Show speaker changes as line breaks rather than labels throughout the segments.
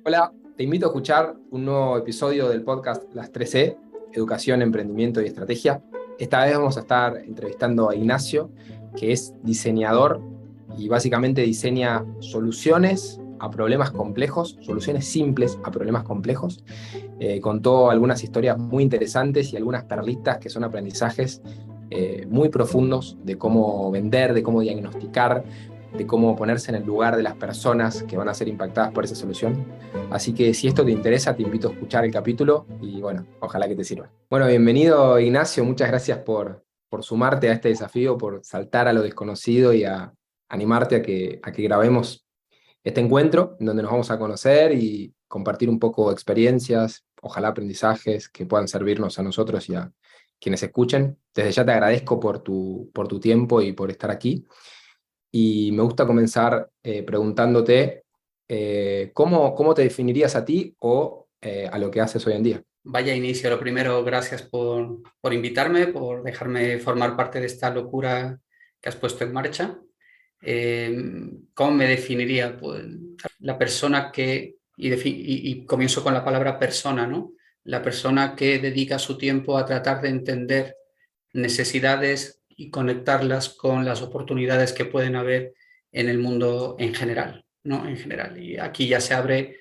Hola, te invito a escuchar un nuevo episodio del podcast Las 3E, Educación, Emprendimiento y Estrategia. Esta vez vamos a estar entrevistando a Ignacio, que es diseñador y básicamente diseña soluciones a problemas complejos, soluciones simples a problemas complejos. Contó algunas historias muy interesantes y algunas perlitas que son aprendizajes muy profundos de cómo vender, de cómo diagnosticar, de cómo ponerse en el lugar de las personas que van a ser impactadas por esa solución. Así que si esto te interesa, te invito a escuchar el capítulo y bueno, ojalá que te sirva. Bueno, bienvenido Ignacio, muchas gracias por sumarte a este desafío, por saltar a lo desconocido y a animarte a que grabemos este encuentro en donde nos vamos a conocer y compartir un poco experiencias, ojalá aprendizajes que puedan servirnos a nosotros y a quienes escuchen. Desde ya te agradezco por tu tiempo y por estar aquí. Y me gusta comenzar preguntándote ¿cómo te definirías a ti o a lo que haces hoy en día?
Vaya inicio. Lo primero, gracias por invitarme, por dejarme formar parte de esta locura que has puesto en marcha. ¿Cómo me definiría? Pues la persona y comienzo con la palabra persona, ¿no? La persona que dedica su tiempo a tratar de entender necesidades y conectarlas con las oportunidades que pueden haber en el mundo en general, ¿no? En general. Y aquí ya se abre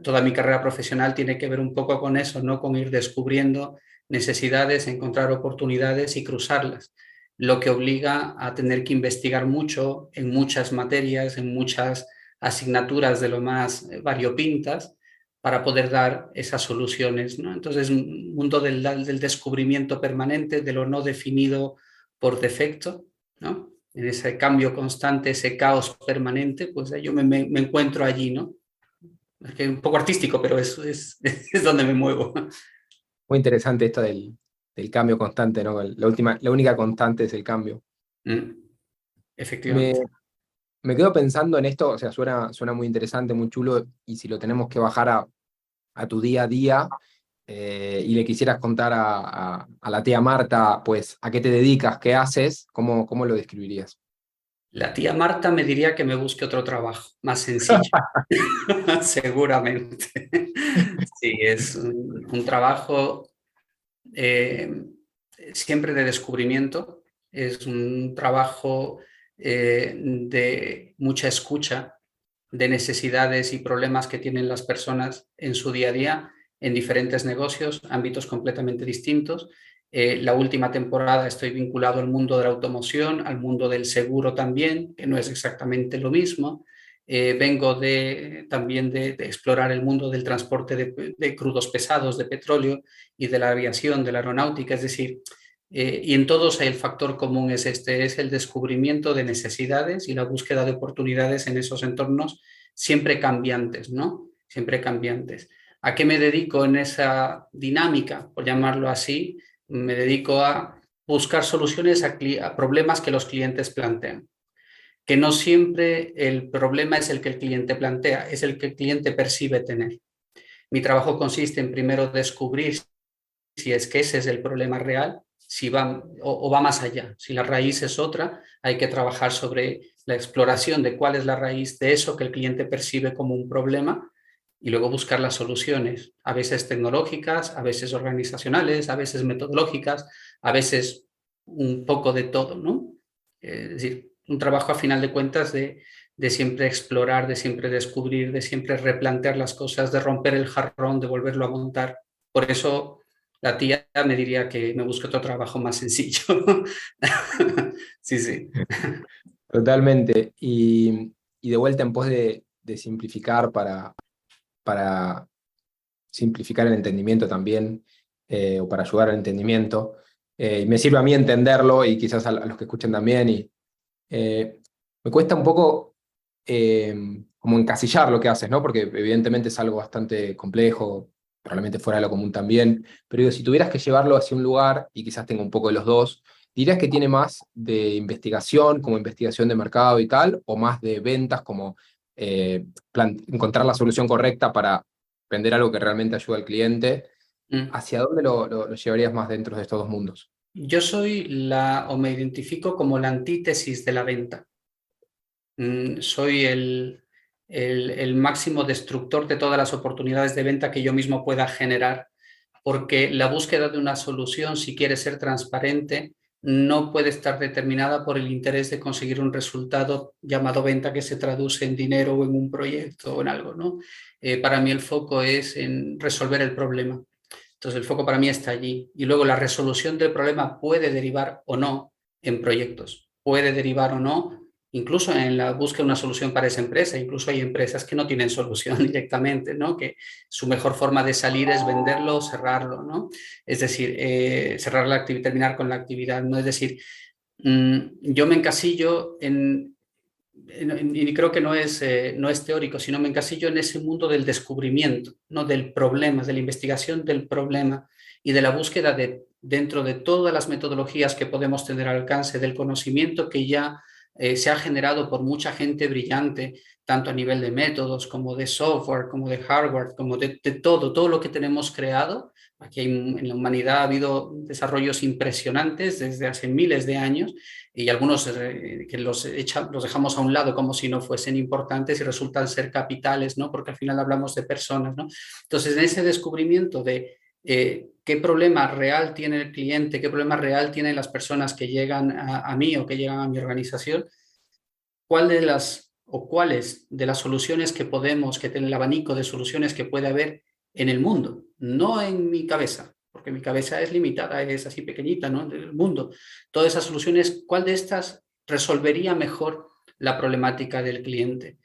toda mi carrera profesional tiene que ver un poco con eso, ¿no? Con ir descubriendo necesidades, encontrar oportunidades y cruzarlas, lo que obliga a tener que investigar mucho en muchas materias, en muchas asignaturas de lo más variopintas para poder dar esas soluciones, ¿no? Entonces, un mundo del descubrimiento permanente, de lo no definido por defecto, ¿no? En ese cambio constante, ese caos permanente, pues yo me encuentro allí, ¿no? Es que es un poco artístico, pero es donde me muevo.
Muy interesante esto del cambio constante, ¿no? La única constante es el cambio.
Mm,
Me,
efectivamente.
me quedo pensando en esto, o sea, suena muy interesante, muy chulo, y si lo tenemos que bajar a tu día a día, y le quisieras contar a la tía Marta, pues, a qué te dedicas, qué haces, ¿cómo lo describirías?
La tía Marta me diría que me busque otro trabajo, más sencillo, seguramente. Sí, es un trabajo eh, siempre de descubrimiento, es un trabajo de mucha escucha de necesidades y problemas que tienen las personas en su día a día, en diferentes negocios, ámbitos completamente distintos. La última temporada estoy vinculado al mundo de la automoción, al mundo del seguro también, que no es exactamente lo mismo. Vengo también de explorar el mundo del transporte de crudos pesados, de petróleo y de la aviación, de la aeronáutica, es decir, y en todos el factor común es es el descubrimiento de necesidades y la búsqueda de oportunidades en esos entornos siempre cambiantes, ¿no? Siempre cambiantes. ¿A qué me dedico en esa dinámica, por llamarlo así? Me dedico a buscar soluciones a problemas que los clientes plantean, que no siempre el problema es el que el cliente plantea, es el que el cliente percibe tener. Mi trabajo consiste en primero descubrir si es que ese es el problema real, si va o va más allá. Si la raíz es otra, hay que trabajar sobre la exploración de cuál es la raíz de eso que el cliente percibe como un problema y luego buscar las soluciones, a veces tecnológicas, a veces organizacionales, a veces metodológicas, a veces un poco de todo, ¿no? Es decir, un trabajo a final de cuentas de siempre explorar, de siempre descubrir, de siempre replantear las cosas, de romper el jarrón, de volverlo a montar. Por eso la tía me diría que me busque otro trabajo más sencillo. Sí, sí.
Totalmente. Y de vuelta en pos de simplificar para simplificar el entendimiento también, o para ayudar al entendimiento. Y me sirve a mí entenderlo y quizás a los que escuchen también. Y me cuesta un poco como encasillar lo que haces, ¿no? Porque evidentemente es algo bastante complejo, probablemente fuera de lo común también. Pero digo, si tuvieras que llevarlo hacia un lugar, y quizás tenga un poco de los dos, ¿dirías que tiene más de investigación, como investigación de mercado y tal, o más de ventas, como encontrar la solución correcta para vender algo que realmente ayuda al cliente?
Mm.
¿Hacia dónde lo llevarías más dentro de estos dos mundos?
Yo soy o me identifico como la antítesis de la venta. Soy el máximo destructor de todas las oportunidades de venta que yo mismo pueda generar, porque la búsqueda de una solución, si quiere ser transparente, no puede estar determinada por el interés de conseguir un resultado llamado venta que se traduce en dinero o en un proyecto o en algo, ¿no? Para mí el foco es en resolver el problema. Entonces el foco para mí está allí. Y luego la resolución del problema puede derivar o no en proyectos, puede derivar o no incluso en la búsqueda de una solución para esa empresa. Incluso hay empresas que no tienen solución directamente, ¿no? Que su mejor forma de salir es venderlo o cerrarlo, ¿no? Es decir, cerrar la actividad, terminar con la actividad, ¿no? Es decir, yo me encasillo y creo que no es teórico, sino me encasillo en ese mundo del descubrimiento, ¿no? Del problema, de la investigación del problema y de la búsqueda dentro de todas las metodologías que podemos tener al alcance, del conocimiento que ya se ha generado por mucha gente brillante, tanto a nivel de métodos como de software, como de hardware, como de todo lo que tenemos creado. Aquí en la humanidad ha habido desarrollos impresionantes desde hace miles de años y algunos que los dejamos a un lado como si no fuesen importantes y resultan ser capitales, ¿no? Porque al final hablamos de personas, ¿no? Entonces, en ese descubrimiento de qué problema real tiene el cliente, qué problema real tienen las personas que llegan a mí o que llegan a mi organización, cuáles de las soluciones que tiene el abanico de soluciones que puede haber en el mundo, no en mi cabeza, porque mi cabeza es limitada, es así pequeñita, ¿no? Del mundo. Todas esas soluciones, ¿cuál de estas resolvería mejor la problemática del cliente?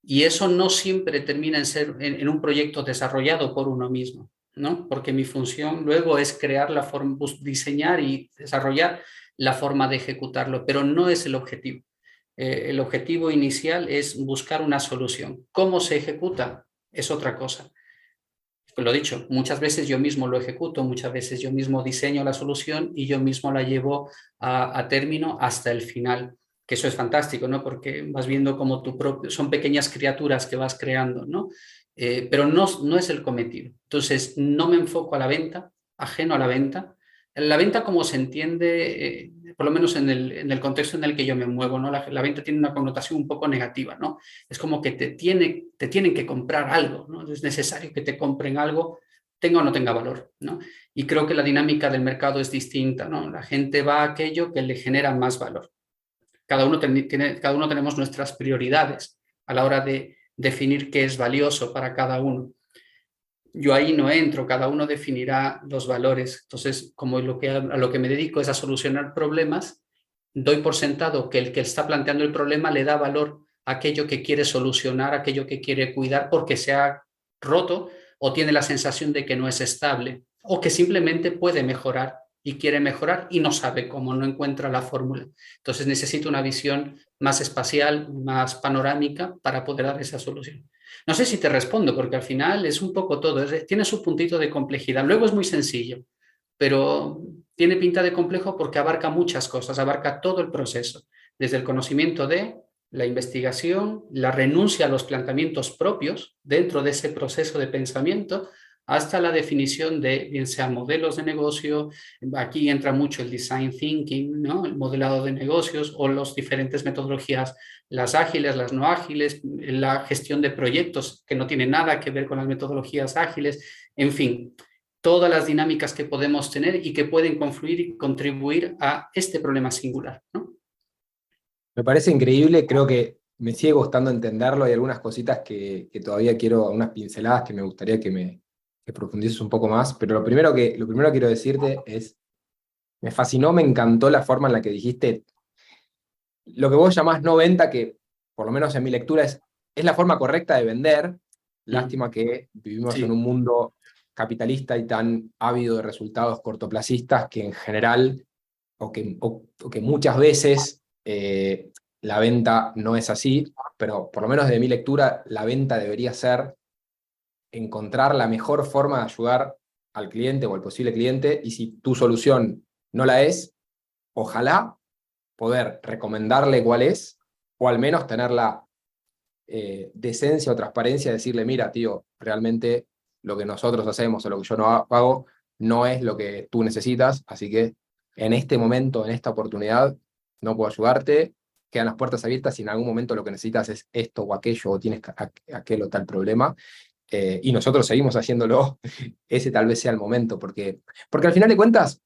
Y eso no siempre termina en un proyecto desarrollado por uno mismo, ¿no? Porque mi función luego es crear la forma, diseñar y desarrollar la forma de ejecutarlo, pero no es el objetivo. El objetivo inicial es buscar una solución. ¿Cómo se ejecuta? Es otra cosa. Lo dicho, muchas veces yo mismo lo ejecuto, muchas veces yo mismo diseño la solución y yo mismo la llevo a término hasta el final, que eso es fantástico, ¿no? Porque vas viendo como son pequeñas criaturas que vas creando, ¿no? Pero no es el cometido. Entonces, no me enfoco a la venta, ajeno a la venta. La venta, como se entiende, por lo menos en el contexto en el que yo me muevo, ¿no? La venta tiene una connotación un poco negativa, ¿no? Es como que te tienen que comprar algo, ¿no? Es necesario que te compren algo, tenga o no tenga valor, ¿no? Y creo que la dinámica del mercado es distinta, ¿no? La gente va a aquello que le genera más valor. Cada uno tenemos nuestras prioridades a la hora de definir qué es valioso para cada uno. Yo ahí no entro, cada uno definirá los valores. Entonces, como a lo que me dedico es a solucionar problemas, doy por sentado que el que está planteando el problema le da valor a aquello que quiere solucionar, aquello que quiere cuidar porque se ha roto o tiene la sensación de que no es estable o que simplemente puede mejorar y quiere mejorar y no sabe cómo, no encuentra la fórmula. Entonces necesito una visión más espacial, más panorámica para poder dar esa solución. No sé si te respondo, porque al final es un poco todo, tiene su puntito de complejidad. Luego es muy sencillo, pero tiene pinta de complejo porque abarca muchas cosas, abarca todo el proceso, desde el conocimiento de la investigación, la renuncia a los planteamientos propios dentro de ese proceso de pensamiento, hasta la definición de, bien sea modelos de negocio, aquí entra mucho el design thinking, ¿no? El modelado de negocios o las diferentes metodologías, las ágiles, las no ágiles, la gestión de proyectos que no tiene nada que ver con las metodologías ágiles, en fin, todas las dinámicas que podemos tener y que pueden confluir y contribuir a este problema singular, ¿no?
Me parece increíble, creo que me sigue gustando entenderlo. Hay algunas cositas que todavía quiero, unas pinceladas que me gustaría que profundices un poco más. Pero lo primero que quiero decirte es, me fascinó, me encantó la forma en la que dijiste lo que vos llamás no venta, que por lo menos en mi lectura es la forma correcta de vender. Lástima que vivimos en
Sí.
un mundo capitalista y tan ávido de resultados cortoplacistas que en general, o que muchas veces la venta no es así, pero por lo menos de mi lectura, la venta debería ser encontrar la mejor forma de ayudar al cliente o al posible cliente, y si tu solución no la es, ojalá poder recomendarle cuál es, o al menos tener la decencia o transparencia de decirle, mira, tío, realmente lo que nosotros hacemos o lo que yo no hago no es lo que tú necesitas, así que en este momento, en esta oportunidad, no puedo ayudarte, quedan las puertas abiertas y en algún momento lo que necesitas es esto o aquello, o tienes aquel o tal problema. Y nosotros seguimos haciéndolo, ese tal vez sea el momento, porque al final de cuentas,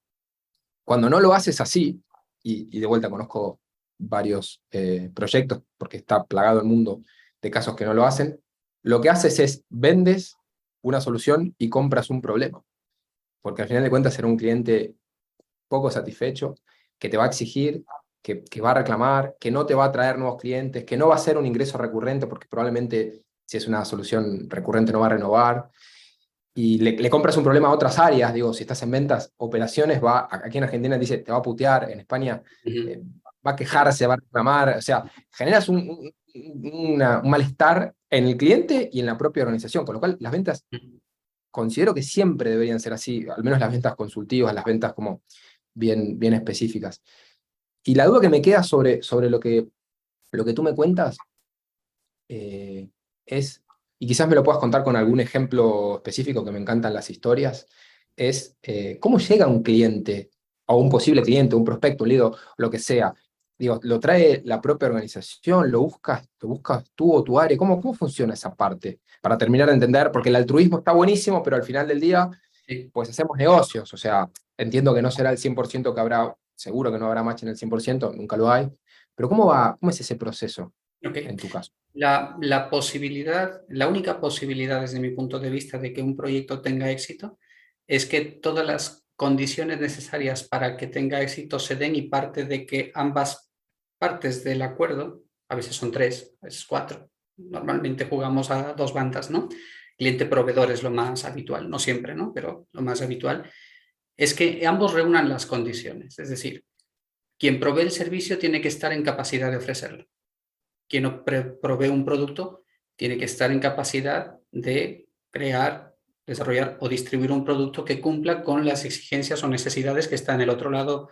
cuando no lo haces así, y de vuelta conozco varios proyectos, porque está plagado el mundo de casos que no lo hacen, lo que haces es vendes una solución y compras un problema, porque al final de cuentas será un cliente poco satisfecho, que te va a exigir, que va a reclamar, que no te va a traer nuevos clientes, que no va a ser un ingreso recurrente, porque probablemente si es una solución recurrente no va a renovar, y le compras un problema a otras áreas, digo, si estás en ventas, operaciones, aquí en Argentina dice, te va a putear, en España va a quejarse, va a reclamar, o sea, generas un malestar en el cliente y en la propia organización, con lo cual las ventas considero que siempre deberían ser así, al menos las ventas consultivas, las ventas como bien específicas. Y la duda que me queda sobre lo que tú me cuentas es, y quizás me lo puedas contar con algún ejemplo específico, que me encantan las historias, es cómo llega un cliente, o un posible cliente, un prospecto, un lead, o lo que sea. Digo, ¿lo trae la propia organización? ¿Lo buscas tú o tu área? ¿Cómo funciona esa parte? Para terminar de entender, porque el altruismo está buenísimo, pero al final del día,
Sí.
pues hacemos negocios. O sea, entiendo que no será el 100% que habrá, seguro que no habrá match en el 100%, nunca lo hay. Pero ¿cómo es ese proceso
Okay.
en tu caso?
La posibilidad, la única posibilidad desde mi punto de vista de que un proyecto tenga éxito es que todas las condiciones necesarias para que tenga éxito se den, y parte de que ambas partes del acuerdo, a veces son 3, a veces 4, normalmente jugamos a 2 bandas, ¿no? Cliente-proveedor es lo más habitual, no siempre, ¿no? Pero lo más habitual es que ambos reúnan las condiciones, es decir, quien provee el servicio tiene que estar en capacidad de ofrecerlo. Quien provee un producto tiene que estar en capacidad de crear, desarrollar o distribuir un producto que cumpla con las exigencias o necesidades que están en el otro lado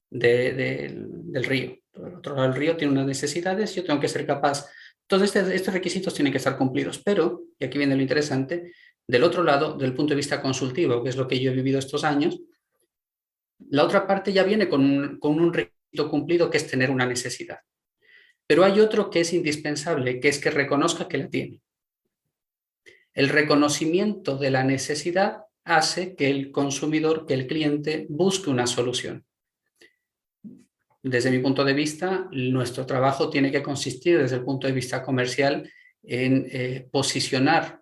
del río. El otro lado del río tiene unas necesidades, yo tengo que ser capaz. Todos estos requisitos tienen que estar cumplidos, pero, y aquí viene lo interesante, del otro lado, del punto de vista consultivo, que es lo que yo he vivido estos años, la otra parte ya viene con un requisito cumplido, que es tener una necesidad. Pero hay otro que es indispensable, que es que reconozca que la tiene. El reconocimiento de la necesidad hace que el consumidor, que el cliente, busque una solución. Desde mi punto de vista, nuestro trabajo tiene que consistir, desde el punto de vista comercial, en posicionar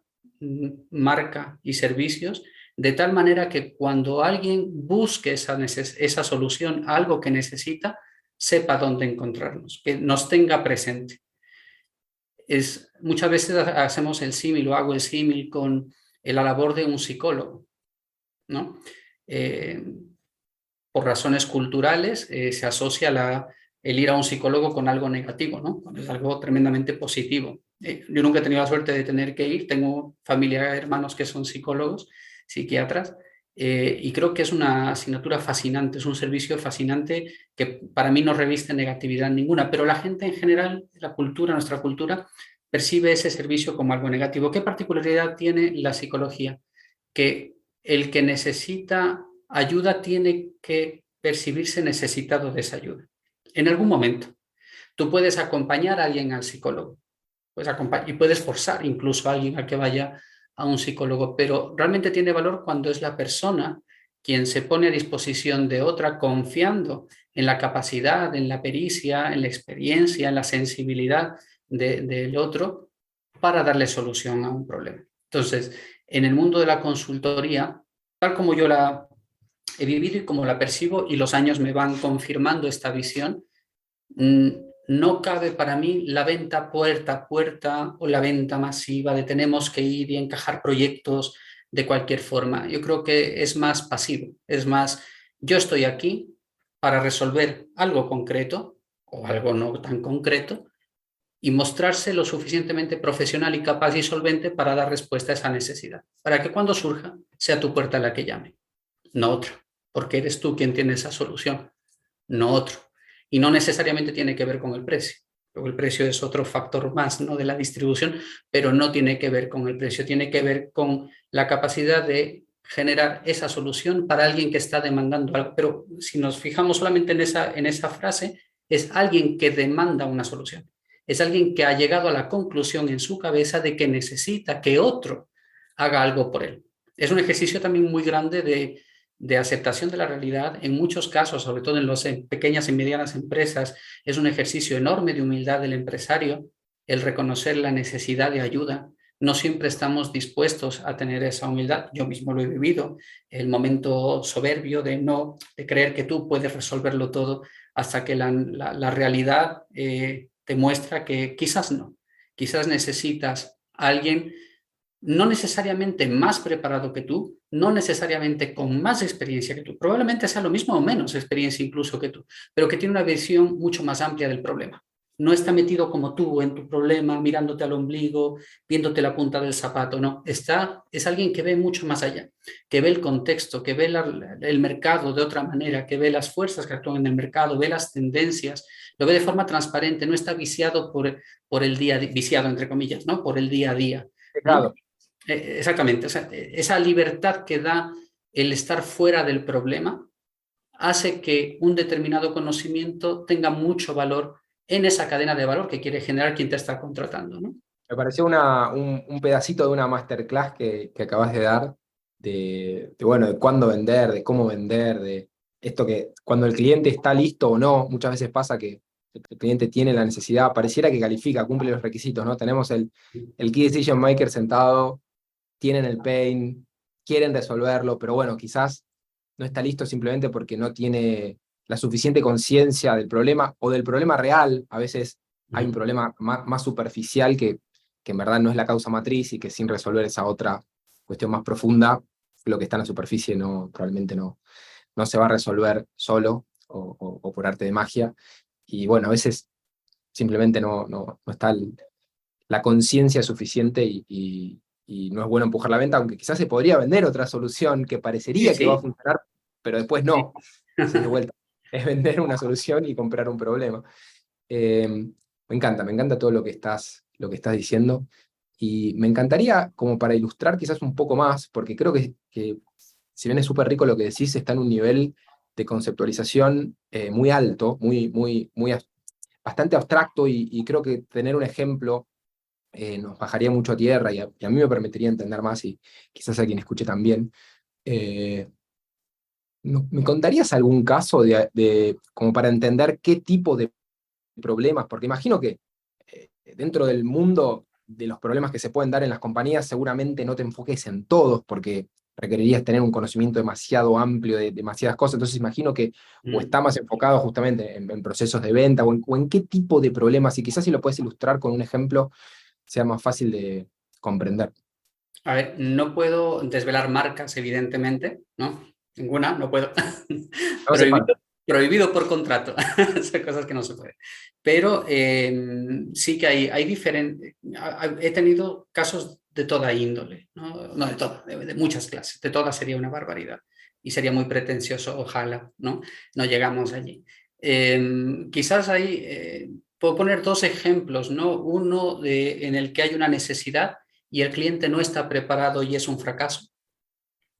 marca y servicios de tal manera que cuando alguien busque esa solución, algo que necesita, sepa dónde encontrarnos, que nos tenga presente. Muchas veces hacemos el símil, o hago el símil con la labor de un psicólogo, ¿no? Por razones culturales se asocia el ir a un psicólogo con algo negativo, ¿no? Es algo tremendamente positivo. Yo nunca he tenido la suerte de tener que ir, tengo familia, hermanos que son psicólogos, psiquiatras, y creo que es una asignatura fascinante, es un servicio fascinante que para mí no reviste negatividad ninguna, pero la gente en general, nuestra cultura, percibe ese servicio como algo negativo. ¿Qué particularidad tiene la psicología? Que el que necesita ayuda tiene que percibirse necesitado de esa ayuda. En algún momento, tú puedes acompañar a alguien al psicólogo, y puedes forzar incluso a alguien a que vaya a un psicólogo, pero realmente tiene valor cuando es la persona quien se pone a disposición de otra, confiando en la capacidad, en la pericia, en la experiencia, en la sensibilidad del otro para darle solución a un problema. Entonces, en el mundo de la consultoría, tal como yo la he vivido y como la percibo, y los años me van confirmando esta visión, no cabe para mí la venta puerta a puerta o la venta masiva de tenemos que ir y encajar proyectos de cualquier forma. Yo creo que es más pasivo, es más, yo estoy aquí para resolver algo concreto o algo no tan concreto y mostrarse lo suficientemente profesional y capaz y solvente para dar respuesta a esa necesidad, para que cuando surja sea tu puerta la que llame, no otra, porque eres tú quien tiene esa solución, no otro. Y no necesariamente tiene que ver con el precio. Luego el precio es otro factor más, ¿no?, de la distribución, pero no tiene que ver con el precio, tiene que ver con la capacidad de generar esa solución para alguien que está demandando algo. Pero si nos fijamos solamente en esa frase, es alguien que demanda una solución. Es alguien que ha llegado a la conclusión en su cabeza de que necesita que otro haga algo por él. Es un ejercicio también muy grande de aceptación de la realidad. En muchos casos, sobre todo en las pequeñas y medianas empresas, es un ejercicio enorme de humildad del empresario, el reconocer la necesidad de ayuda. No siempre estamos dispuestos a tener esa humildad. Yo mismo lo he vivido, el momento soberbio de creer que tú puedes resolverlo todo, hasta que la realidad te muestra que quizás no. Quizás necesitas a alguien no necesariamente más preparado que tú, no necesariamente con más experiencia que tú, probablemente sea lo mismo o menos experiencia incluso que tú, pero que tiene una visión mucho más amplia del problema. No está metido como tú en tu problema, mirándote al ombligo, viéndote la punta del zapato, no. Es alguien que ve mucho más allá, que ve el contexto, que ve el mercado de otra manera, que ve las fuerzas que actúan en el mercado, ve las tendencias, lo ve de forma transparente, no está viciado por el día, viciado entre comillas, ¿no? Por el día a día, ¿no? Exactamente, o sea, esa libertad que da el estar fuera del problema hace que un determinado conocimiento tenga mucho valor en esa cadena de valor que quiere generar quien te está contratando, ¿no?
Me pareció un pedacito de una masterclass que acabas de dar, bueno, de cuándo vender, de cómo vender, de esto que cuando el cliente está listo o no, muchas veces pasa que el cliente tiene la necesidad, pareciera que califica, cumple los requisitos, ¿no? Tenemos el Key Decision Maker sentado, tienen el pain, quieren resolverlo, pero bueno, quizás no está listo simplemente porque no tiene la suficiente conciencia del problema o del problema real. A veces hay un problema más superficial que en verdad no es la causa matriz y que sin resolver esa otra cuestión más profunda, lo que está en la superficie probablemente no se va a resolver solo o por arte de magia. Y bueno, a veces simplemente no está la conciencia suficiente y no es bueno empujar la venta, aunque quizás se podría vender otra solución que parecería
Sí,
que va a
sí.
funcionar, pero después
Sí.
no. Entonces, de vuelta, es vender una solución y comprar un problema. Me encanta todo lo que estás diciendo. Y me encantaría, como para ilustrar quizás un poco más, porque creo que si bien es súper rico lo que decís, está en un nivel de conceptualización muy alto, bastante abstracto, y creo que tener un ejemplo nos bajaría mucho a tierra y a mí me permitiría entender más y quizás a quien escuche también. Eh, ¿Me contarías algún caso como para entender qué tipo de problemas? Porque imagino que dentro del mundo de los problemas que se pueden dar en las compañías, seguramente no te enfoques en todos, porque requerirías tener un conocimiento demasiado amplio de demasiadas cosas. Entonces imagino que o está más enfocado justamente en procesos de venta o en qué tipo de problemas, y quizás si lo puedes ilustrar con un ejemplo, sea más fácil de comprender.
A ver, no puedo desvelar marcas, evidentemente, ¿no? Ninguna, no puedo.
No hace
Prohibido,
falta.
prohibido por contrato. Son cosas que no se pueden. Pero sí que hay diferentes. He tenido casos de toda índole, ¿no? No de todas, de muchas clases. De todas sería una barbaridad. Y sería muy pretencioso, ojalá, ¿no? No llegamos allí. Quizás ahí puedo poner dos ejemplos, ¿no? Uno en el que hay una necesidad y el cliente no está preparado y es un fracaso.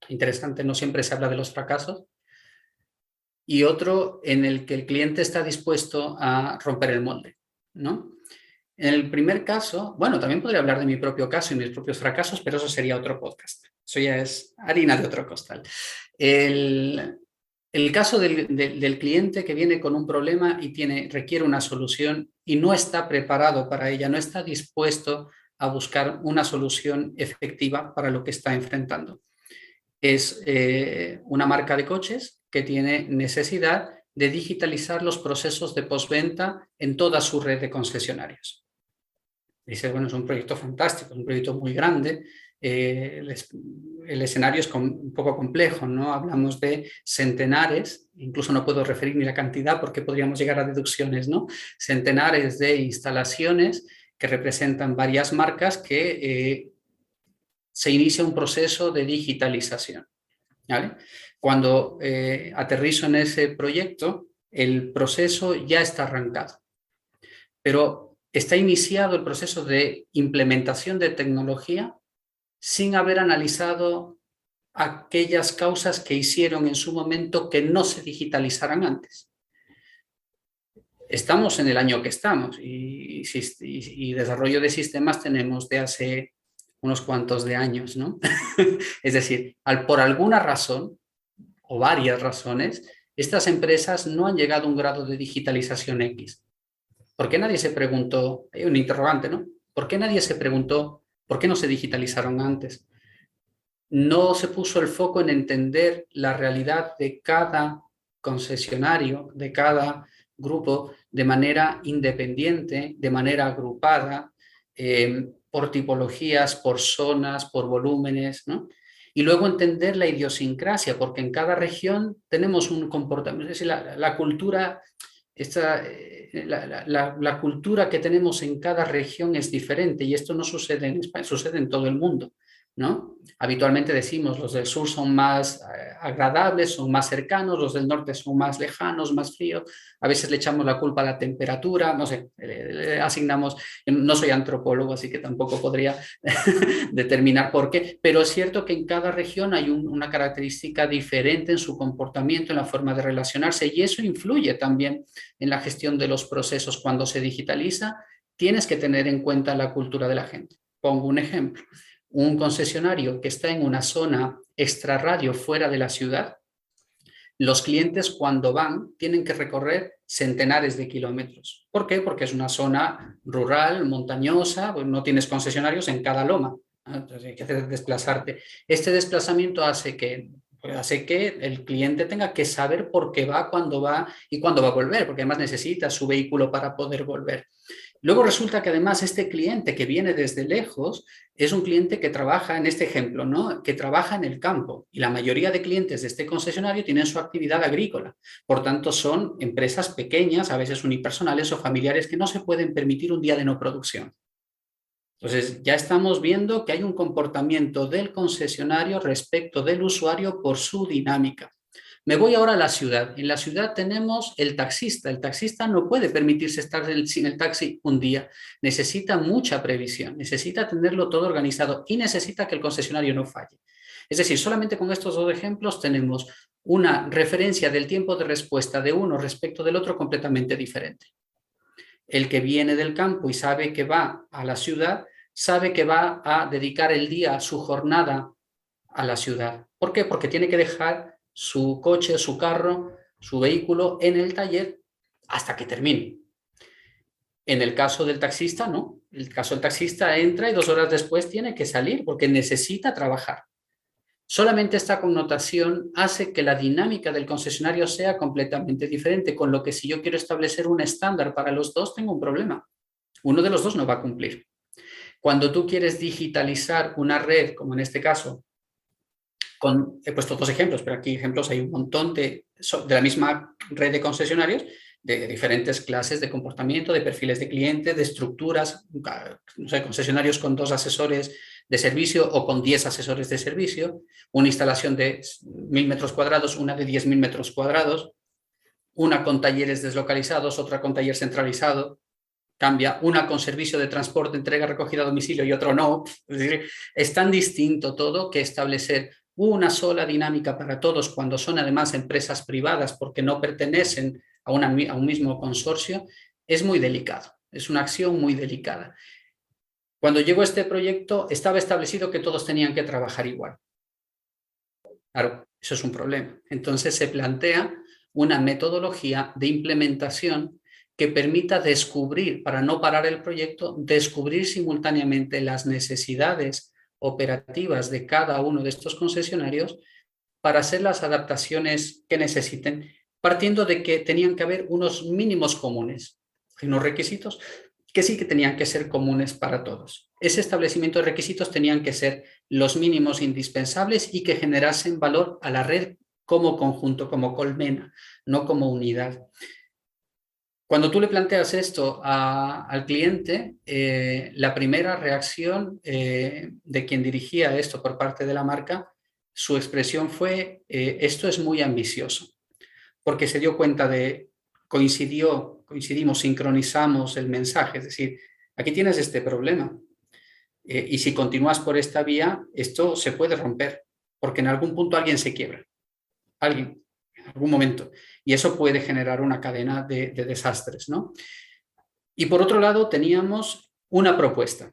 Interesante, no siempre se habla de los fracasos. Y otro en el que el cliente está dispuesto a romper el molde, ¿no? En el primer caso, bueno, también podría hablar de mi propio caso y mis propios fracasos, pero eso sería otro podcast. Eso ya es harina de otro costal. El caso del cliente que viene con un problema y requiere una solución y no está preparado para ella, no está dispuesto a buscar una solución efectiva para lo que está enfrentando. Es una marca de coches que tiene necesidad de digitalizar los procesos de postventa en toda su red de concesionarios. Dice, bueno, es un proyecto fantástico, es un proyecto muy grande, el escenario es un poco complejo, ¿no? Hablamos de centenares, incluso no puedo referir ni la cantidad porque podríamos llegar a deducciones, ¿no? Centenares de instalaciones que representan varias marcas que se inicia un proceso de digitalización, ¿vale? Cuando aterrizo en ese proyecto, el proceso ya está arrancado, pero está iniciado el proceso de implementación de tecnología sin haber analizado aquellas causas que hicieron en su momento que no se digitalizaran antes. estamos en el año que estamos y desarrollo de sistemas tenemos de hace unos cuantos de años, ¿no? Es decir, por alguna razón o varias razones, estas empresas no han llegado a un grado de digitalización X. ¿Por qué nadie se preguntó? Hay un interrogante, ¿no? ¿Por qué nadie se preguntó por qué no se digitalizaron antes? No se puso el foco en entender la realidad de cada concesionario, de cada grupo, de manera independiente, de manera agrupada, por tipologías, por zonas, por volúmenes, ¿no? Y luego entender la idiosincrasia, porque en cada región tenemos un comportamiento, es decir, la cultura, la cultura que tenemos en cada región es diferente y esto no sucede en España, sucede en todo el mundo, ¿no? Habitualmente decimos los del sur son más agradables, son más cercanos, los del norte son más lejanos, más fríos. A veces le echamos la culpa a la temperatura, no sé, le asignamos, no soy antropólogo, así que tampoco podría determinar por qué, pero es cierto que en cada región hay una característica diferente en su comportamiento, en la forma de relacionarse, y eso influye también en la gestión de los procesos. Cuando se digitaliza, tienes que tener en cuenta la cultura de la gente. Pongo un ejemplo. Un concesionario que está en una zona extrarradio fuera de la ciudad, los clientes cuando van tienen que recorrer centenares de kilómetros. ¿Por qué? Porque es una zona rural, montañosa, pues no tienes concesionarios en cada loma. Entonces hay que desplazarte. Este desplazamiento hace que el cliente tenga que saber por qué va, cuándo va y cuándo va a volver, porque además necesita su vehículo para poder volver. Luego resulta que además este cliente que viene desde lejos es un cliente que trabaja, en este ejemplo, ¿no? Que trabaja en el campo y la mayoría de clientes de este concesionario tienen su actividad agrícola. Por tanto, son empresas pequeñas, a veces unipersonales o familiares que no se pueden permitir un día de no producción. Entonces, ya estamos viendo que hay un comportamiento del concesionario respecto del usuario por su dinámica. Me voy ahora a la ciudad. En la ciudad tenemos el taxista. El taxista no puede permitirse estar sin el taxi un día. Necesita mucha previsión, necesita tenerlo todo organizado y necesita que el concesionario no falle. Es decir, solamente con estos dos ejemplos tenemos una referencia del tiempo de respuesta de uno respecto del otro completamente diferente. El que viene del campo y sabe que va a la ciudad, sabe que va a dedicar el día, su jornada a la ciudad. ¿Por qué? Porque tiene que dejar su coche, su carro, su vehículo en el taller hasta que termine. En el caso del taxista, no. En el caso del taxista entra y 2 horas después tiene que salir porque necesita trabajar. Solamente esta connotación hace que la dinámica del concesionario sea completamente diferente, con lo que si yo quiero establecer un estándar para los dos, tengo un problema. Uno de los dos no va a cumplir. Cuando tú quieres digitalizar una red, como en este caso, he puesto 2 ejemplos, pero aquí ejemplos hay un montón de la misma red de concesionarios, de diferentes clases de comportamiento, de perfiles de clientes, de estructuras, no sé, concesionarios con 2 asesores de servicio o con 10 asesores de servicio, una instalación de 1.000 metros cuadrados, una de 10.000 metros cuadrados, una con talleres deslocalizados, otra con taller centralizado, cambia, una con servicio de transporte, entrega, recogida a domicilio y otro no. Es decir, es tan distinto todo que establecer una sola dinámica para todos cuando son además empresas privadas porque no pertenecen a un mismo consorcio es muy delicado, es una acción muy delicada. Cuando llegó este proyecto estaba establecido que todos tenían que trabajar igual. Claro, eso es un problema. Entonces se plantea una metodología de implementación que permita descubrir, para no parar el proyecto, descubrir simultáneamente las necesidades operativas de cada uno de estos concesionarios para hacer las adaptaciones que necesiten, partiendo de que tenían que haber unos mínimos comunes, unos requisitos que sí que tenían que ser comunes para todos. Ese establecimiento de requisitos tenían que ser los mínimos indispensables y que generasen valor a la red como conjunto, como colmena, no como unidad. Cuando tú le planteas esto al cliente, la primera reacción de quien dirigía esto por parte de la marca, su expresión fue, esto es muy ambicioso, porque se dio cuenta de, coincidimos, sincronizamos el mensaje, es decir, aquí tienes este problema y si continúas por esta vía, esto se puede romper, porque en algún punto alguien se quiebra, alguien. algún momento. Y eso puede generar una cadena de desastres, ¿no? Y por otro lado teníamos una propuesta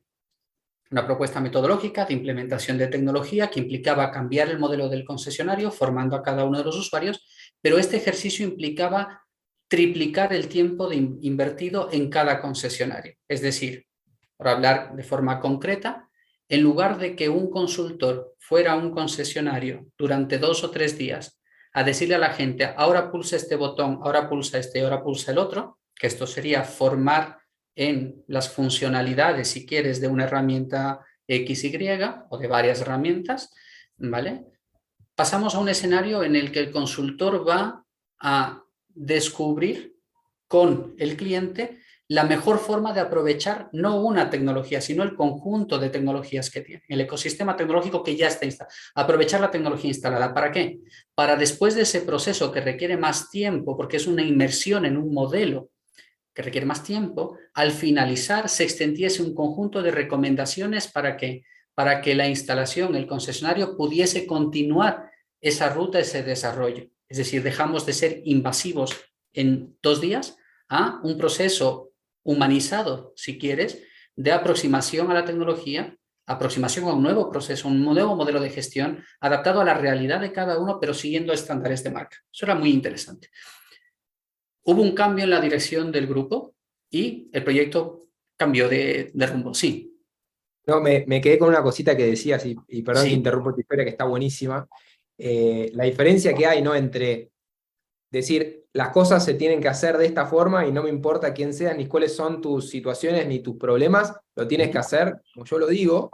metodológica de implementación de tecnología que implicaba cambiar el modelo del concesionario formando a cada uno de los usuarios, pero este ejercicio implicaba triplicar el tiempo invertido en cada concesionario. Es decir, por hablar de forma concreta, en lugar de que un consultor fuera a un concesionario durante 2 o 3 días a decirle a la gente, ahora pulsa este botón, ahora pulsa este, ahora pulsa el otro, que esto sería formar en las funcionalidades, si quieres, de una herramienta XY o de varias herramientas, ¿vale? Pasamos a un escenario en el que el consultor va a descubrir con el cliente la mejor forma de aprovechar no una tecnología, sino el conjunto de tecnologías que tiene, el ecosistema tecnológico que ya está instalado. Aprovechar la tecnología instalada. ¿Para qué? Para después de ese proceso que requiere más tiempo, porque es una inmersión en un modelo que requiere más tiempo, al finalizar se extendiese un conjunto de recomendaciones para que la instalación, el concesionario, pudiese continuar esa ruta, ese desarrollo. Es decir, dejamos de ser invasivos en 2 días a un proceso humanizado, si quieres, de aproximación a la tecnología, aproximación a un nuevo proceso, un nuevo modelo de gestión adaptado a la realidad de cada uno, pero siguiendo estándares de marca. Eso era muy interesante. Hubo un cambio en la dirección del grupo y el proyecto cambió de rumbo, sí.
No, me quedé con una cosita que decías, y perdón que
Sí.
interrumpo tu historia, que está buenísima. La diferencia que hay, ¿no?, entre decir, las cosas se tienen que hacer de esta forma y no me importa quién seas, ni cuáles son tus situaciones, ni tus problemas, lo tienes que hacer, como yo lo digo,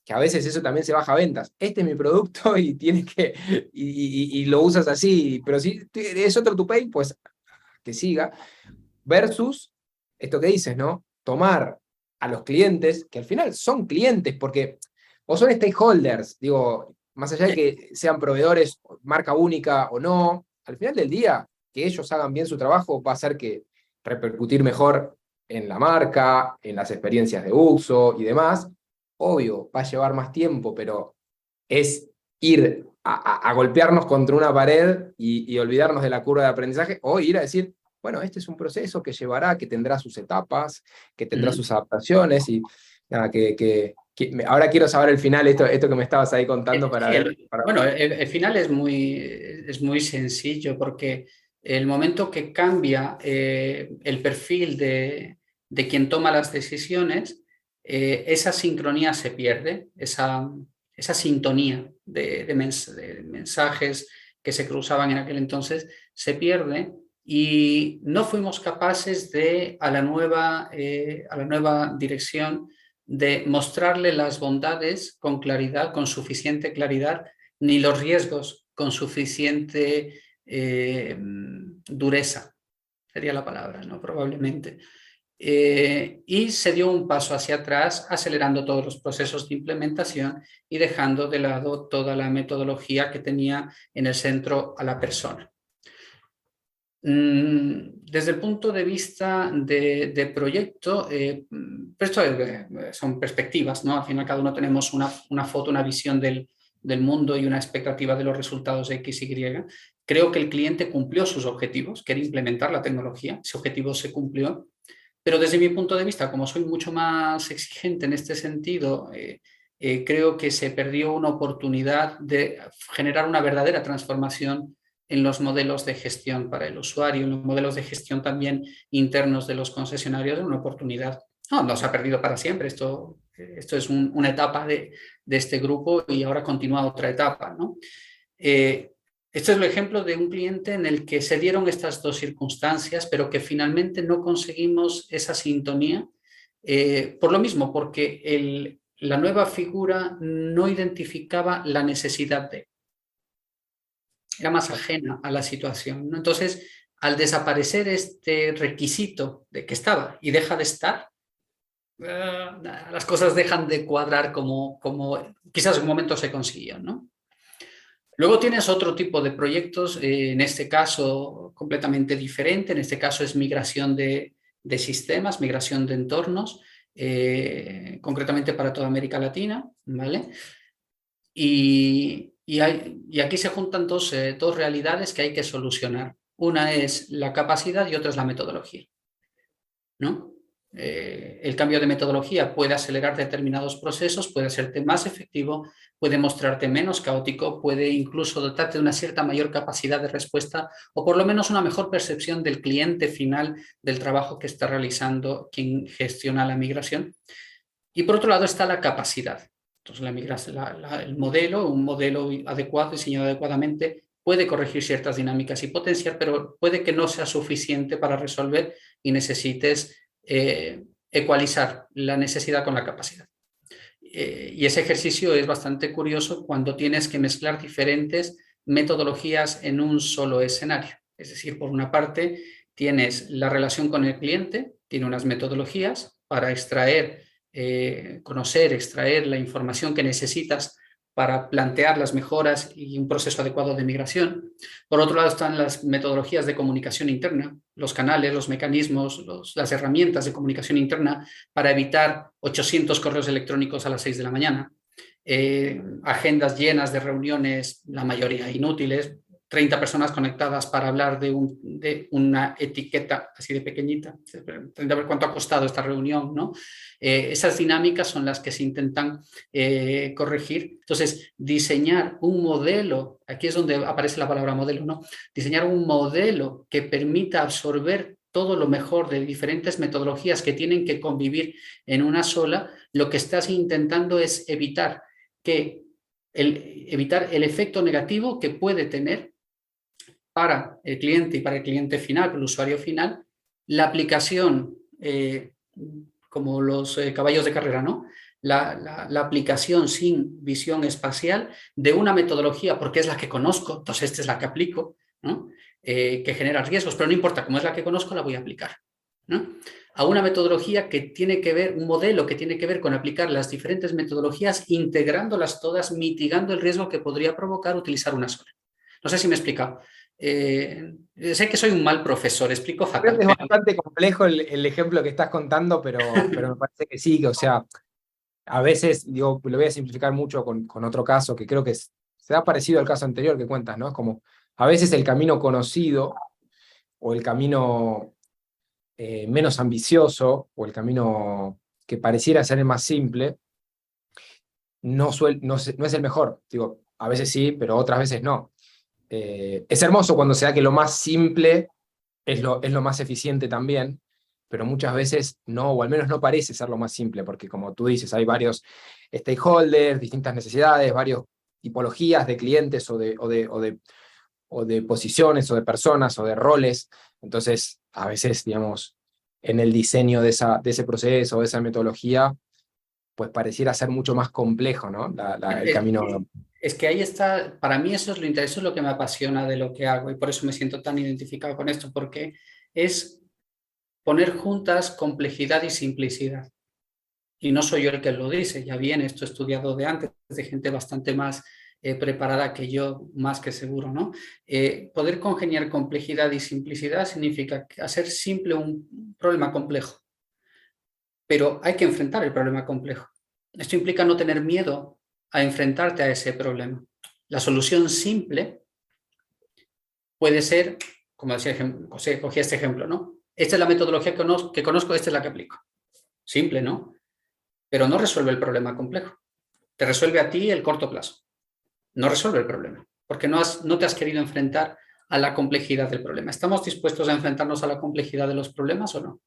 que a veces eso también se baja a ventas. Este es mi producto y tienes que, y lo usas así, pero si es otro tu pain, pues que siga. Versus esto que dices, ¿no? Tomar a los clientes, que al final son clientes, porque o son stakeholders, digo, más allá de que sean proveedores, marca única o no, al final del día, que ellos hagan bien su trabajo va a hacer que repercutir mejor en la marca, en las experiencias de uso y demás. Obvio, va a llevar más tiempo, pero es ir a golpearnos contra una pared y olvidarnos de la curva de aprendizaje, o ir a decir, bueno, este es un proceso que llevará, que tendrá sus etapas, que tendrá sus adaptaciones, y nada, ahora quiero saber el final, esto que me estabas ahí contando para ver.
Bueno, el final es muy sencillo, porque el momento que cambia el perfil de quien toma las decisiones, esa sincronía se pierde, esa sintonía de mensajes que se cruzaban en aquel entonces se pierde, y no fuimos capaces de, a la nueva dirección, de mostrarle las bondades con claridad, con suficiente claridad, ni los riesgos con suficiente dureza, sería la palabra, ¿no? Probablemente. Y se dio un paso hacia atrás, acelerando todos los procesos de implementación y dejando de lado toda la metodología que tenía en el centro a la persona. Desde el punto de vista de proyecto, esto son perspectivas, ¿no? Al final cada uno tenemos una foto, una visión del mundo y una expectativa de los resultados de X, Y. Creo que el cliente cumplió sus objetivos, quería implementar la tecnología, ese objetivo se cumplió, pero desde mi punto de vista, como soy mucho más exigente en este sentido, creo que se perdió una oportunidad de generar una verdadera transformación en los modelos de gestión para el usuario, en los modelos de gestión también internos de los concesionarios, una oportunidad. No se ha perdido para siempre, esto es una etapa de este grupo y ahora continúa otra etapa, ¿no? Este es el ejemplo de un cliente en el que se dieron estas dos circunstancias, pero que finalmente no conseguimos esa sintonía, por lo mismo, porque la nueva figura no identificaba la necesidad de, era más ajena a la situación, ¿no? Entonces, al desaparecer este requisito de que estaba y deja de estar, las cosas dejan de cuadrar como quizás en un momento se consiguió, ¿no? Luego tienes otro tipo de proyectos, en este caso completamente diferente, en este caso es migración de sistemas, migración de entornos, concretamente para toda América Latina, ¿vale? Y Y aquí se juntan dos realidades que hay que solucionar. Una es la capacidad y otra es la metodología, ¿no? El cambio de metodología puede acelerar determinados procesos, puede hacerte más efectivo, puede mostrarte menos caótico, puede incluso dotarte de una cierta mayor capacidad de respuesta o por lo menos una mejor percepción del cliente final del trabajo que está realizando quien gestiona la migración. Y por otro lado está la capacidad. Entonces el modelo, un modelo adecuado, diseñado adecuadamente, puede corregir ciertas dinámicas y potenciar, pero puede que no sea suficiente para resolver y necesites ecualizar la necesidad con la capacidad. Y ese ejercicio es bastante curioso cuando tienes que mezclar diferentes metodologías en un solo escenario. Es decir, por una parte, tienes la relación con el cliente, tiene unas metodologías para extraer, conocer, extraer la información que necesitas para plantear las mejoras y un proceso adecuado de migración. Por otro lado están las metodologías de comunicación interna, los canales, los mecanismos, las herramientas de comunicación interna para evitar 800 correos electrónicos a las 6 de la mañana, agendas llenas de reuniones, la mayoría inútiles, 30 personas conectadas para hablar de una etiqueta así de pequeñita, a ver cuánto ha costado esta reunión, ¿no? Esas dinámicas son las que se intentan corregir. Entonces, diseñar un modelo, aquí es donde aparece la palabra modelo, ¿no? Diseñar un modelo que permita absorber todo lo mejor de diferentes metodologías que tienen que convivir en una sola, lo que estás intentando es evitar el efecto negativo que puede tener para el cliente y para el cliente final, para el usuario final, la aplicación, como los caballos de carrera, ¿no? La aplicación sin visión espacial de una metodología, porque es la que conozco, entonces esta es la que aplico, ¿no? Que genera riesgos, pero no importa, como es la que conozco, la voy a aplicar, ¿no? A una metodología que tiene que ver, un modelo que tiene que ver con aplicar las diferentes metodologías, integrándolas todas, mitigando el riesgo que podría provocar utilizar una sola. No sé si me he explicado. Sé que soy un mal profesor, explico fatal.
Es bastante complejo el ejemplo que estás contando, pero me parece que sí, que, o sea, a veces, digo, lo voy a simplificar mucho con otro caso que creo que se da parecido al caso anterior que cuentas, ¿no? Es como, a veces el camino conocido o el camino menos ambicioso o el camino que pareciera ser el más simple, no es el mejor. Digo, a veces sí, pero otras veces no. Es hermoso cuando se da que lo más simple es lo más eficiente también, pero muchas veces no, o al menos no parece ser lo más simple, porque como tú dices, hay varios stakeholders, distintas necesidades, varias tipologías de clientes o de posiciones o de personas o de roles. Entonces, a veces, digamos, en el diseño de ese proceso o de esa metodología, pues pareciera ser mucho más complejo, ¿no? El camino.
Es que ahí está, para mí eso es lo interesante, eso es lo que me apasiona de lo que hago y por eso me siento tan identificado con esto, porque es poner juntas complejidad y simplicidad. Y no soy yo el que lo dice, ya viene esto estudiado de antes, de gente bastante más preparada que yo, más que seguro, ¿no? Poder congeniar complejidad y simplicidad significa hacer simple un problema complejo, pero hay que enfrentar el problema complejo. Esto implica no tener miedo a enfrentarte a ese problema. La solución simple puede ser, como decía José, cogí este ejemplo, ¿no? Esta es la metodología que conozco, esta es la que aplico. Simple, ¿no? Pero no resuelve el problema complejo. Te resuelve a ti el corto plazo. No resuelve el problema, porque no te has querido enfrentar a la complejidad del problema. ¿Estamos dispuestos a enfrentarnos a la complejidad de los problemas o no?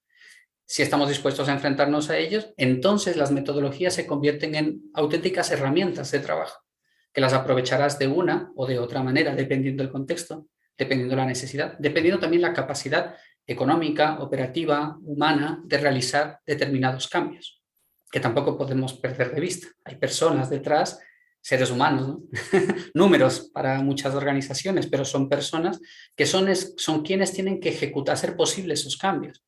Si estamos dispuestos a enfrentarnos a ellos, entonces las metodologías se convierten en auténticas herramientas de trabajo, que las aprovecharás de una o de otra manera, dependiendo del contexto, dependiendo de la necesidad, dependiendo también la capacidad económica, operativa, humana, de realizar determinados cambios, que tampoco podemos perder de vista. Hay personas detrás, seres humanos, ¿no? Números para muchas organizaciones, pero son personas que son quienes tienen que ejecutar, hacer posibles esos cambios.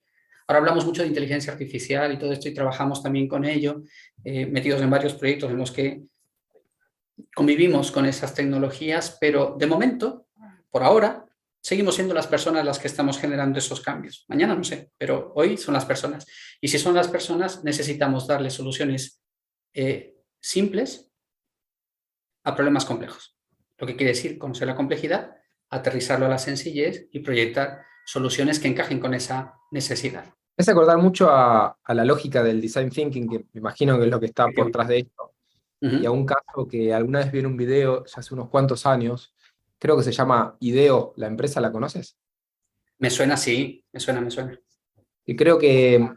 Ahora hablamos mucho de inteligencia artificial y todo esto y trabajamos también con ello, metidos en varios proyectos en los que convivimos con esas tecnologías, pero de momento, por ahora, seguimos siendo las personas las que estamos generando esos cambios. Mañana no sé, pero hoy son las personas. Y si son las personas, necesitamos darle soluciones simples a problemas complejos. Lo que quiere decir conocer la complejidad, aterrizarlo a la sencillez y proyectar soluciones que encajen con esa necesidad.
Me hace acordar mucho a la lógica del design thinking, que me imagino que es lo que está por detrás de esto. Y a un caso que alguna vez vi en un video, ya hace unos cuantos años, creo que se llama IDEO, ¿la empresa la conoces?
Me suena, sí, me suena.
Y creo que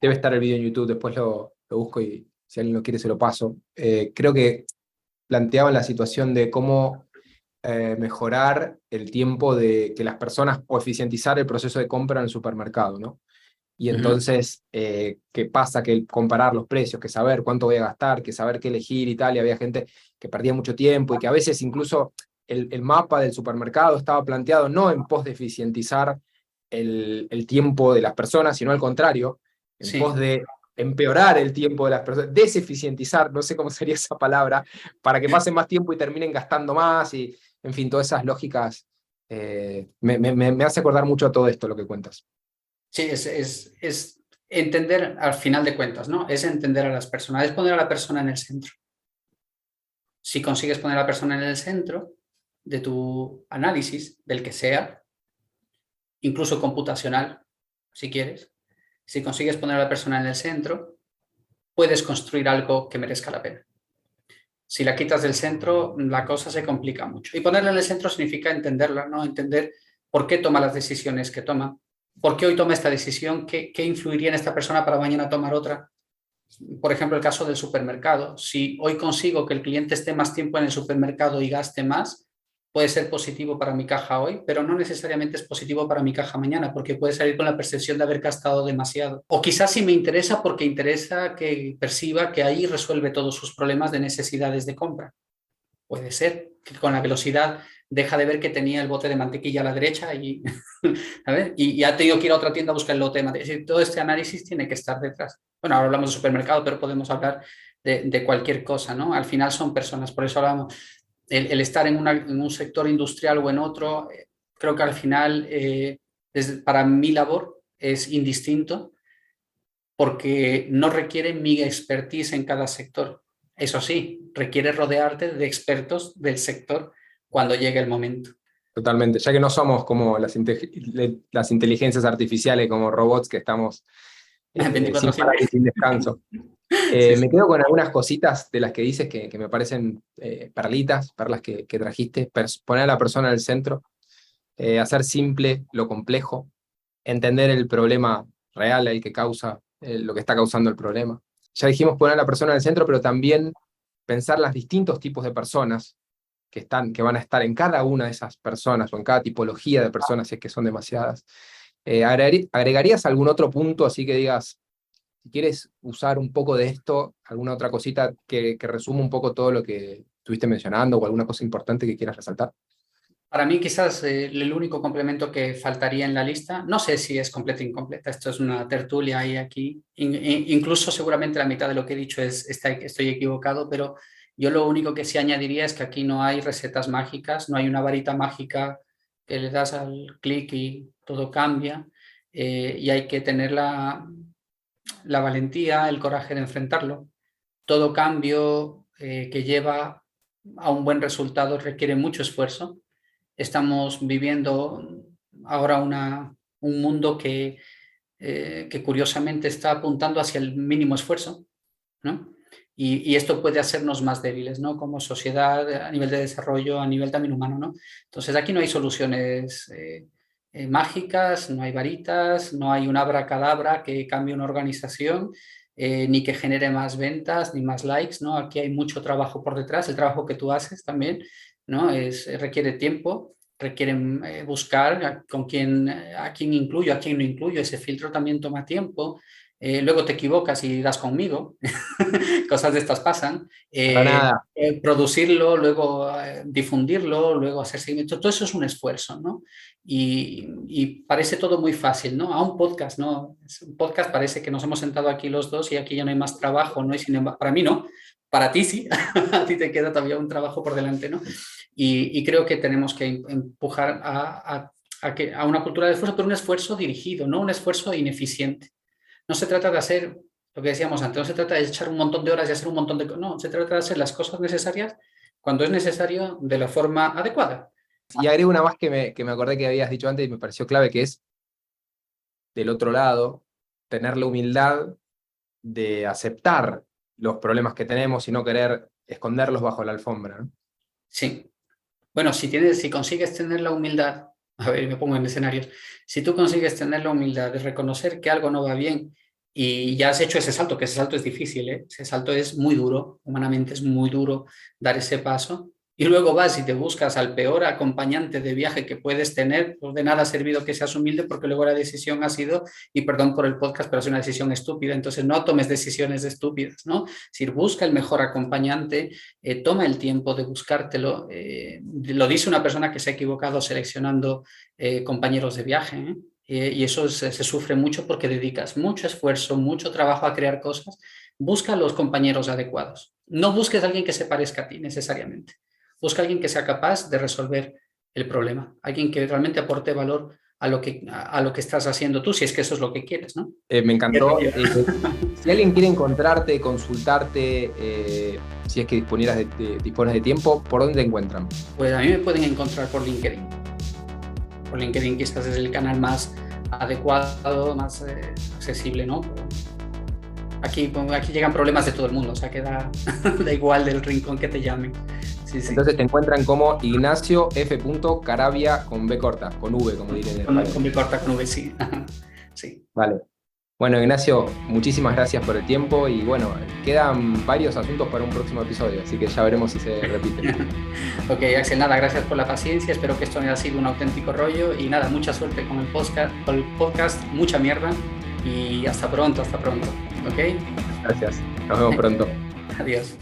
debe estar el video en YouTube, después lo busco y si alguien lo quiere se lo paso. Creo que planteaban la situación de cómo mejorar el tiempo de que las personas, o eficientizar el proceso de compra en el supermercado, ¿no? Y entonces, ¿qué pasa? Que comparar los precios, que saber cuánto voy a gastar, que saber qué elegir y tal, y había gente que perdía mucho tiempo y que a veces incluso el mapa del supermercado estaba planteado no en pos de eficientizar el tiempo de las personas, sino al contrario, en pos de empeorar el tiempo de las personas, deseficientizar, no sé cómo sería esa palabra, para que pasen más tiempo y terminen gastando más, y en fin, todas esas lógicas. Me hace acordar mucho a todo esto lo que cuentas.
Sí, es entender al final de cuentas, ¿no? Es entender a las personas, es poner a la persona en el centro. Si consigues poner a la persona en el centro de tu análisis, del que sea, incluso computacional, si quieres, si consigues poner a la persona en el centro, puedes construir algo que merezca la pena. Si la quitas del centro, la cosa se complica mucho. Y ponerla en el centro significa entenderla, ¿no? Entender por qué toma las decisiones que toma, por qué hoy toma esta decisión, qué influiría en esta persona para mañana tomar otra. Por ejemplo, el caso del supermercado. Si hoy consigo que el cliente esté más tiempo en el supermercado y gaste más, puede ser positivo para mi caja hoy, pero no necesariamente es positivo para mi caja mañana, porque puede salir con la percepción de haber gastado demasiado. O quizás sí me interesa porque interesa que perciba que ahí resuelve todos sus problemas de necesidades de compra. Puede ser que con la velocidad deja de ver que tenía el bote de mantequilla a la derecha y, y ha tenido que ir a otra tienda a buscar el bote de mantequilla. Todo este análisis tiene que estar detrás. Bueno, ahora hablamos de supermercado, pero podemos hablar de cualquier cosa, ¿no? Al final son personas, por eso hablamos. El estar en un sector industrial o en otro, creo que al final, para mi labor, es indistinto porque no requiere mi expertise en cada sector. Eso sí, requiere rodearte de expertos del sector cuando llegue el momento.
Totalmente, ya que no somos como las inteligencias artificiales, como robots que estamos sin parar y sin descanso. Me quedo con algunas cositas de las que dices que me parecen perlitas que trajiste. Poner a la persona en el centro, hacer simple lo complejo, entender el problema real, el que causa, lo que está causando el problema. Ya dijimos poner a la persona en el centro, pero también pensar los distintos tipos de personas que van a estar en cada una de esas personas o en cada tipología de personas, si es que son demasiadas. ¿Agregarías algún otro punto así que digas, si quieres usar un poco de esto, alguna otra cosita que resuma un poco todo lo que estuviste mencionando o alguna cosa importante que quieras resaltar?
Para mí quizás el único complemento que faltaría en la lista, no sé si es completa o incompleta, esto es una tertulia ahí aquí, incluso seguramente la mitad de lo que he dicho estoy equivocado, pero yo lo único que sí añadiría es que aquí no hay recetas mágicas, no hay una varita mágica que le das al clic y todo cambia, y hay que tener la valentía, el coraje de enfrentarlo. Todo cambio que lleva a un buen resultado requiere mucho esfuerzo. Estamos viviendo ahora un mundo que curiosamente está apuntando hacia el mínimo esfuerzo, ¿no? Y esto puede hacernos más débiles, ¿no? Como sociedad, a nivel de desarrollo, a nivel también humano, ¿no? Entonces aquí no hay soluciones mágicas, no hay varitas, no hay un abracadabra que cambie una organización, ni que genere más ventas, ni más likes, ¿no? Aquí hay mucho trabajo por detrás, el trabajo que tú haces también, ¿no? Requiere tiempo, requiere buscar a quién incluyo, a quién no incluyo, ese filtro también toma tiempo. Luego te equivocas y das conmigo, cosas de estas pasan.
Para nada.
Producirlo, luego difundirlo, luego hacer seguimiento, todo eso es un esfuerzo, ¿no? Y parece todo muy fácil, ¿no? A un podcast, ¿no? Un podcast parece que nos hemos sentado aquí los dos y aquí ya no hay más trabajo, ¿no? Y sin embargo, para mí no, para ti sí, a ti te queda todavía un trabajo por delante, ¿no? Y creo que tenemos que empujar a una cultura de esfuerzo, pero un esfuerzo dirigido, no un esfuerzo ineficiente. No se trata de hacer lo que decíamos antes, no se trata de echar un montón de horas y hacer un montón de... No, se trata de hacer las cosas necesarias cuando es necesario de la forma adecuada.
Y agrego una más que me acordé que habías dicho antes y me pareció clave, que es, del otro lado, tener la humildad de aceptar los problemas que tenemos y no querer esconderlos bajo la alfombra, ¿no?
Sí. Bueno, si consigues tener la humildad, a ver, me pongo en escenarios, si tú consigues tener la humildad de reconocer que algo no va bien y ya has hecho ese salto, que ese salto es difícil, ¿eh? Ese salto es muy duro, humanamente es muy duro dar ese paso, y luego vas y te buscas al peor acompañante de viaje que puedes tener, pues de nada ha servido que seas humilde, porque luego la decisión ha sido, y perdón por el podcast, pero es una decisión estúpida, entonces no tomes decisiones estúpidas, ¿no? Si busca el mejor acompañante, toma el tiempo de buscártelo. Lo dice una persona que se ha equivocado seleccionando compañeros de viaje, ¿eh? Y eso se sufre mucho porque dedicas mucho esfuerzo, mucho trabajo a crear cosas. Busca a los compañeros adecuados. No busques a alguien que se parezca a ti necesariamente. Busca a alguien que sea capaz de resolver el problema. Alguien que realmente aporte valor a lo que estás haciendo tú, si es que eso es lo que quieres, ¿no?
Me encantó. Si alguien quiere encontrarte, consultarte, si es que dispones de tiempo, ¿por dónde te encuentran?
Pues a mí me pueden encontrar por LinkedIn. Por LinkedIn quizás es el canal más adecuado, más accesible, ¿no? Aquí llegan problemas de todo el mundo, o sea que da igual del rincón que te llamen. Sí, sí.
Entonces te encuentran como Ignacio F. Caravia con B corta, con V, como diré en español.
Con B corta, con V, sí. Sí.
Vale. Bueno, Ignacio, muchísimas gracias por el tiempo y bueno, quedan varios asuntos para un próximo episodio, así que ya veremos si se repite.
Ok, Axel, nada, gracias por la paciencia, espero que esto haya sido un auténtico rollo y nada, mucha suerte con el podcast, mucha mierda y hasta pronto, ¿ok?
Gracias, nos vemos pronto.
Adiós.